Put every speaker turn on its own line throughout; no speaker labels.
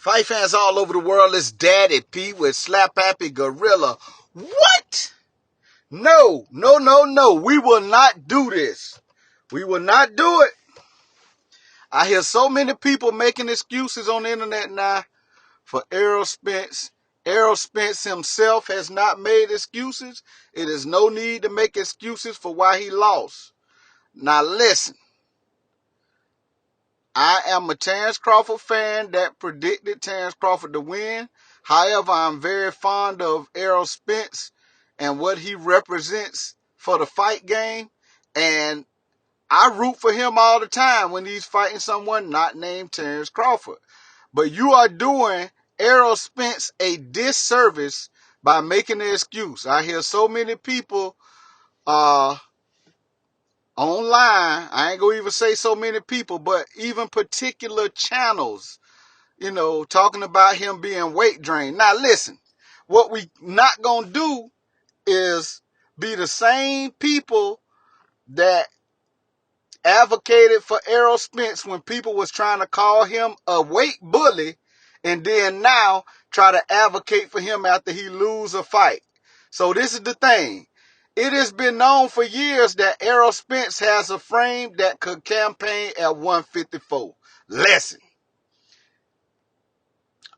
Fight fans all over the world, it's Daddy P with Slap Happy Gorilla. What? No. We will not do this. We will not do it. I hear so many people making excuses on the internet now for Errol Spence. Errol Spence himself has not made excuses. It is no need to make excuses for why he lost. Now listen. I am a Terence Crawford fan that predicted Terence Crawford to win. However, I'm very fond of Errol Spence and what he represents for the fight game. And I root for him all the time when he's fighting someone not named Terence Crawford. But you are doing Errol Spence a disservice by making an excuse. I hear so many people online, I ain't gonna even say so many people, but even particular channels, talking about him being weight drained. Now listen, what we not gonna do is be the same people that advocated for Errol Spence when people was trying to call him a weight bully, and then now try to advocate for him after he lose a fight. So this is the thing. It has been known for years that Errol Spence has a frame that could campaign at 154. Listen.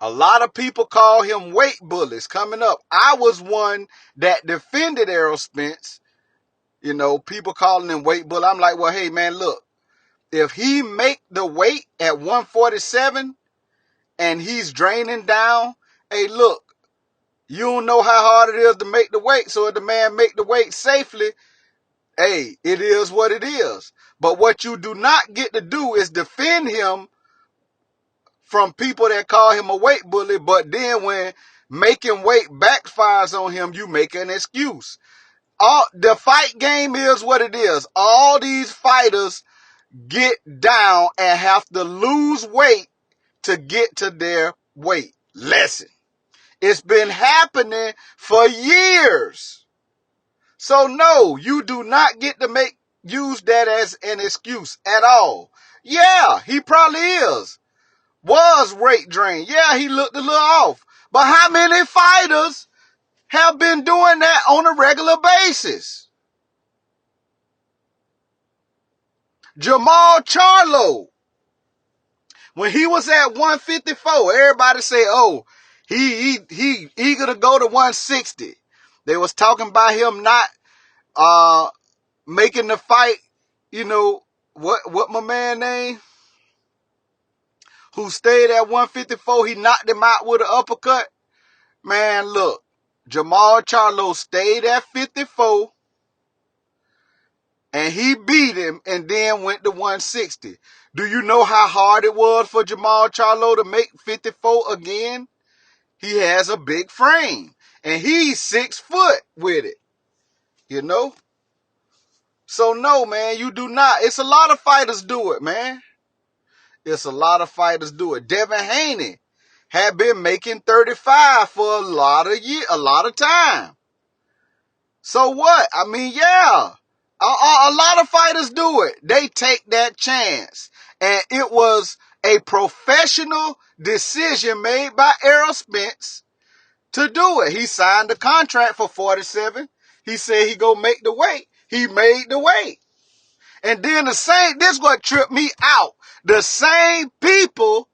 A lot of people call him weight bullies coming up. I was one that defended Errol Spence. People calling him weight bully. I'm like, well, hey, man, look. If he make the weight at 147 and he's draining down, hey, look. You don't know how hard it is to make the weight. So if the man make the weight safely, hey, it is what it is. But what you do not get to do is defend him from people that call him a weight bully. But then when making weight backfires on him, you make an excuse. The fight game is what it is. All these fighters get down and have to lose weight to get to their weight. Listen. It's been happening for years. So no, you do not get to use that as an excuse at all. Yeah, he probably was weight drained. Yeah, he looked a little off. But how many fighters have been doing that on a regular basis? Jamal Charlo, when he was at 154, everybody said, oh, he eager to go to 160. They was talking about him not making the fight, what my man name? Who stayed at 154, he knocked him out with an uppercut. Man, look, Jamal Charlo stayed at 54 and he beat him and then went to 160. Do you know how hard it was for Jamal Charlo to make 54 again? He has a big frame and he's 6 foot with it, So no, man, you do not. It's a lot of fighters do it, man. It's a lot of fighters do it. Devin Haney had been making 35 for a lot of time. So what? I mean, yeah, a lot of fighters do it. They take that chance. And it was a professional decision made by Errol Spence to do it. He signed the contract for 47. He said he go make the weight. He made the weight. And then this is what tripped me out. The same people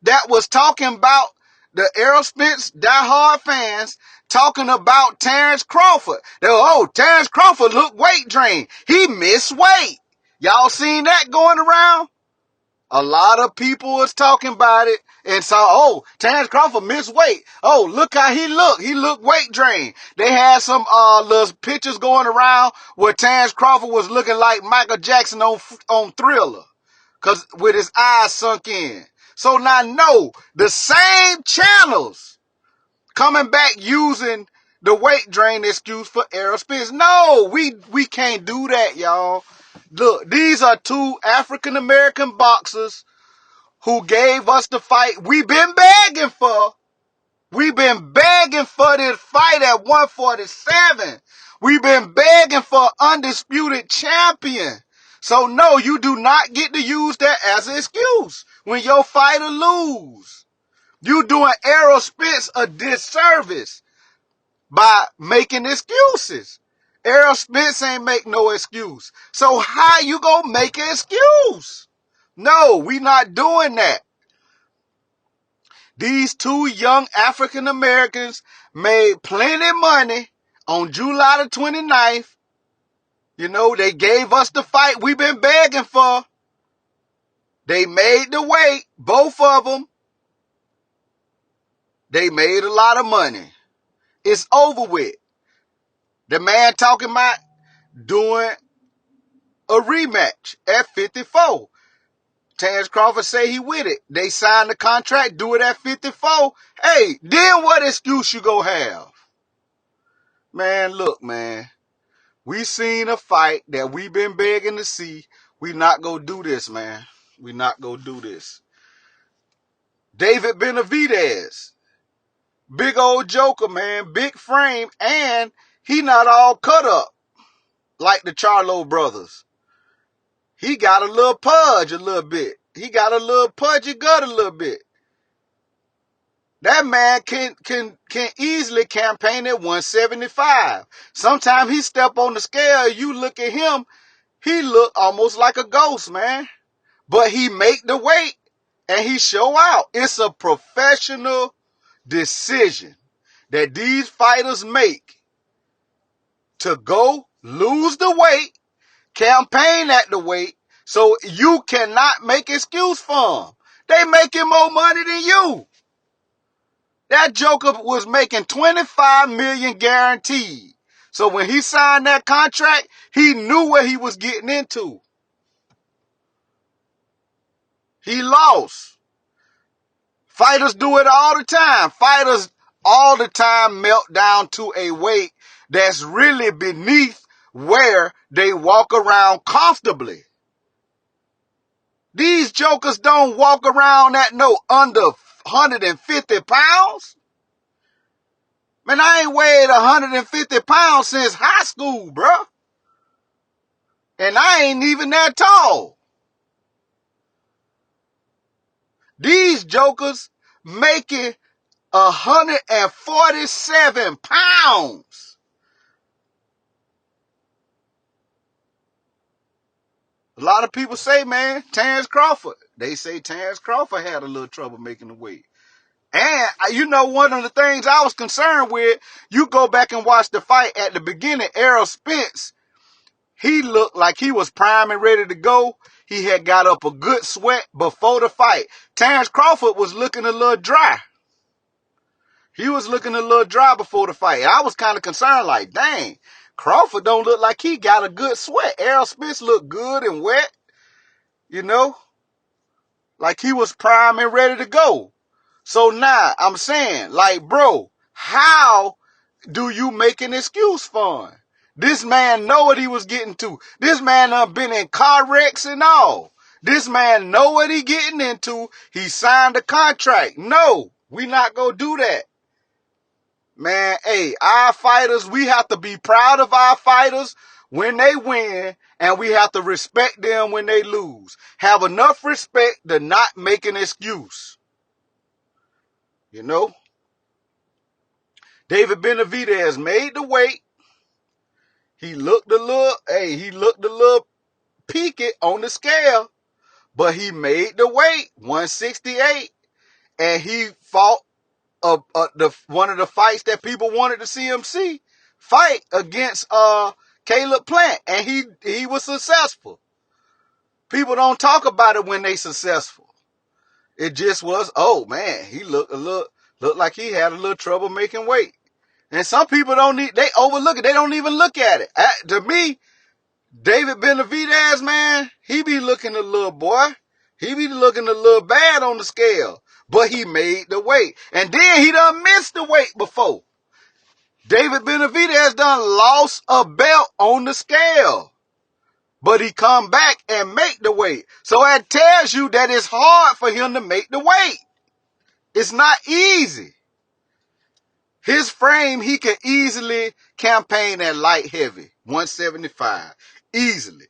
that was talking about the Errol Spence diehard fans talking about Terence Crawford. They were, Terence Crawford looked weight drained. He missed weight. Y'all seen that going around? A lot of people was talking about it and saw, Terence Crawford missed weight. Oh, look how he looked. He looked weight drained. They had some little pictures going around where Terence Crawford was looking like Michael Jackson on Thriller, cause with his eyes sunk in. So now, no, the same channels coming back using the weight drain excuse for Errol Spence. No, we can't do that, y'all. Look, these are two African-American boxers who gave us the fight we've been begging for. We've been begging for this fight at 147. We've been begging for undisputed champion. So no, you do not get to use that as an excuse when your fighter lose. You doing Errol Spence a disservice by making excuses. Errol Spence ain't make no excuse. So how you gonna make an excuse? No, we not doing that. These two young African Americans made plenty of money on July the 29th. You know, they gave us the fight we've been begging for. They made the weight, both of them. They made a lot of money. It's over with. The man talking about doing a rematch at 54. Terence Crawford say he with it. They signed the contract, do it at 54. Hey, then what excuse you gonna have? Man, look, man. We seen a fight that we been begging to see. We not gonna do this, man. We not gonna do this. David Benavidez. Big old joker, man. Big frame. And he not all cut up like the Charlo brothers. He got a little pudge a little bit. He got a little pudgy gut a little bit. That man can easily campaign at 175. Sometimes he step on the scale, you look at him, he look almost like a ghost, man. But he make the weight and he show out. It's a professional decision that these fighters make to go lose the weight, campaign at the weight, so you cannot make excuse for them. They making more money than you. That joker was making $25 million guaranteed. So when he signed that contract, he knew what he was getting into. He lost. Fighters do it all the time. Fighters all the time melt down to a weight that's really beneath where they walk around comfortably. These jokers don't walk around at no under 150 pounds. Man, I ain't weighed 150 pounds since high school, bruh. And I ain't even that tall. These jokers making 147 pounds. A lot of people say, man, Terence Crawford. They say Terence Crawford had a little trouble making the weight. And, you know, one of the things I was concerned with, you go back and watch the fight at the beginning, Errol Spence, he looked like he was prime and ready to go. He had got up a good sweat before the fight. Terence Crawford was looking a little dry. He was looking a little dry before the fight. I was kind of concerned, like, dang, Crawford don't look like he got a good sweat. Errol Spence looked good and wet, you know, like he was prime and ready to go. So now I'm saying, like, bro, how do you make an excuse for him? This man know what he was getting to. This man done been in car wrecks and all. This man know what he getting into. He signed a contract. No, we not gonna do that. Man, hey, our fighters, we have to be proud of our fighters when they win, and we have to respect them when they lose. Have enough respect to not make an excuse. You know? David Benavidez made the weight. He looked a little peaked on the scale, but he made the weight, 168, and he fought one of the fights that people wanted to see him fight against Caleb Plant, and he was successful. People don't talk about it when they successful. It just was, oh man, he looked like he had a little trouble making weight. And some people they overlook it. They don't even look at it. To me, David Benavidez, man, he be looking a little boy. He be looking a little bad on the scale. But he made the weight. And then he done missed the weight before. David Benavidez done lost a belt on the scale. But he come back and make the weight. So that tells you that it's hard for him to make the weight. It's not easy. His frame, he can easily campaign at light heavy, 175, easily.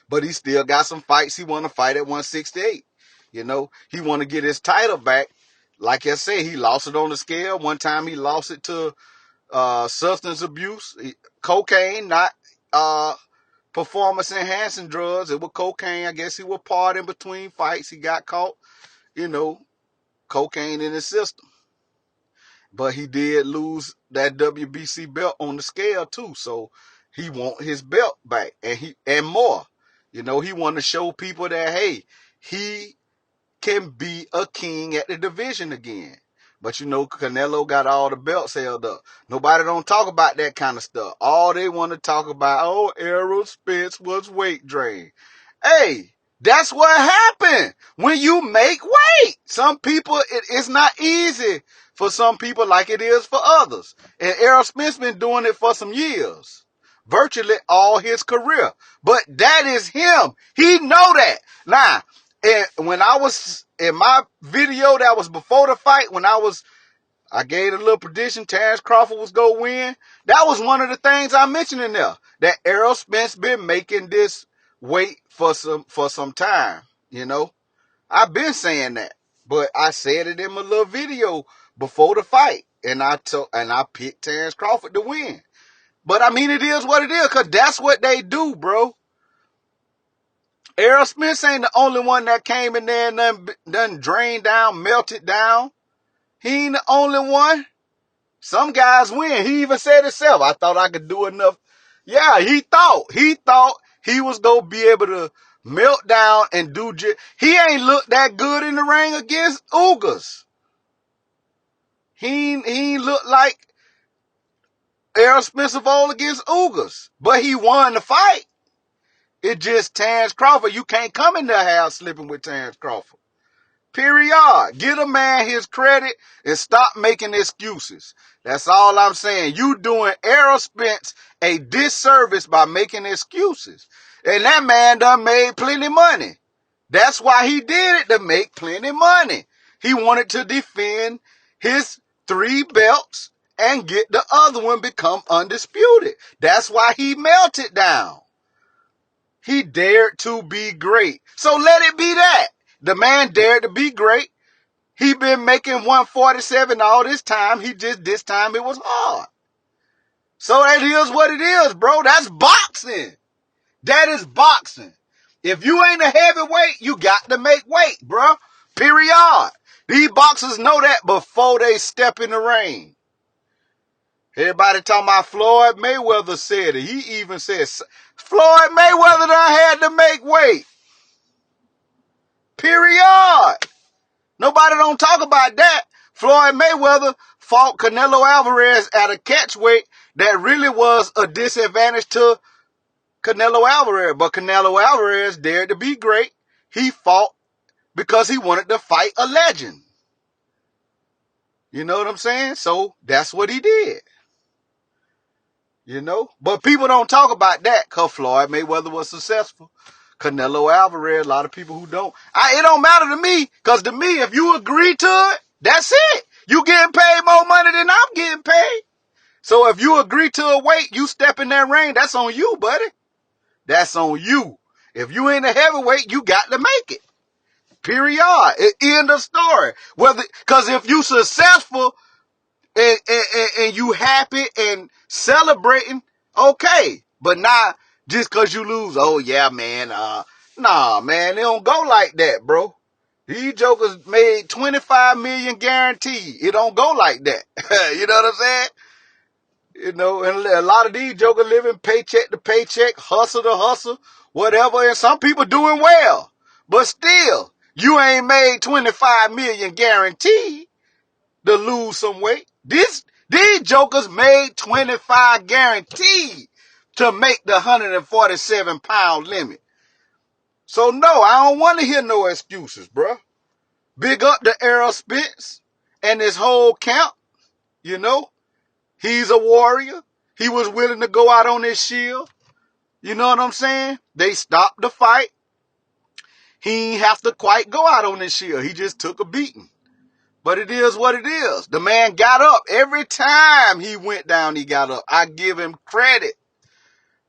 But he still got some fights he want to fight at 168. You know, he want to get his title back Like I said, he lost it on the scale. One time he lost it to substance abuse, cocaine, not performance enhancing drugs. It was cocaine. I guess he was partying between fights. He got caught, cocaine in his system. But he did lose that WBC belt on the scale too. So he want his belt back and more. He want to show people that, hey, he can be a king at the division again. But Canelo got all the belts held up. Nobody don't talk about that kind of stuff. All they want to talk about, Errol Spence was weight drained. Hey, that's what happened when you make weight. Some people, it's not easy for some people like it is for others. And Errol Spence been doing it for some years. Virtually all his career. But that is him. He know that. Now, and when I was in my video that was before the fight, I gave a little prediction Terence Crawford was going to win. That was one of the things I mentioned in there. That Errol Spence been making this weight for some time. I've been saying that. But I said it in my little video before the fight. And I picked Terence Crawford to win. But I mean, it is what it is, because that's what they do, bro. Errol Spence ain't the only one that came in there and done drained down, melted down. He ain't the only one. Some guys win. He even said himself, I thought I could do enough. Yeah, he thought he was going to be able to melt down and do. He ain't looked that good in the ring against Ugas. He ain't looked like Errol Spence of old against Ugas. But he won the fight. It's just Terence Crawford. You can't come in there half slipping with Terence Crawford. Period. Give a man his credit and stop making excuses. That's all I'm saying. You doing Errol Spence a disservice by making excuses. And that man done made plenty money. That's why he did it, to make plenty money. He wanted to defend his 3 belts and get the other one become undisputed. That's why he melted down. He dared to be great. So let it be that. The man dared to be great. He been making 147 all this time. This time it was hard. So that is what it is, bro. That's boxing. That is boxing. If you ain't a heavyweight, you got to make weight, bro. Period. These boxers know that before they step in the ring. Everybody talking about Floyd Mayweather said it. He even said Floyd Mayweather done had to make weight. Period. Nobody don't talk about that. Floyd Mayweather fought Canelo Alvarez at a catch weight that really was a disadvantage to Canelo Alvarez. But Canelo Alvarez dared to be great. He fought because he wanted to fight a legend. You know what I'm saying? So that's what he did. But people don't talk about that because Floyd Mayweather was successful. Canelo Alvarez, a lot of people who don't. It don't matter to me, because to me, if you agree to it, that's it. You getting paid more money than I'm getting paid. So if you agree to a weight, you step in that ring, that's on you, buddy. That's on you. If you ain't a heavyweight, you got to make it. Period. End of story. Because if you successful and you happy and celebrating, okay. But not just because you lose, oh yeah, man. Nah, man, it don't go like that, bro. These jokers made 25 million guaranteed. It don't go like that. You know what I'm saying? And a lot of these jokers living paycheck to paycheck, hustle to hustle, whatever. And some people doing well. But still, you ain't made 25 million guaranteed to lose some weight. These jokers made 25 guaranteed to make the 147-pound limit. So no, I don't want to hear no excuses, bro. Big up to Errol Spence and his whole camp. He's a warrior. He was willing to go out on his shield. You know what I'm saying? They stopped the fight. He ain't have to quite go out on his shield. He just took a beating. But it is what it is. The man got up. Every time he went down, he got up. I give him credit.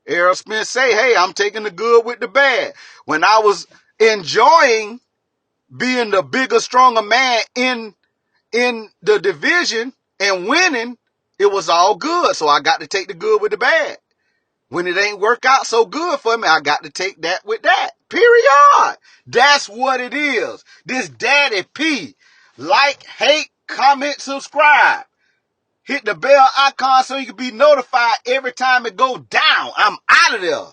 Errol Spence say, hey, I'm taking the good with the bad. When I was enjoying being the bigger, stronger man in in the division and winning, it was all good. So I got to take the good with the bad. When it ain't work out so good for me, I got to take that with that. Period. That's what it is. This Daddy P. Like, hate, comment, subscribe. Hit the bell icon so you can be notified every time it go down. I'm out of there.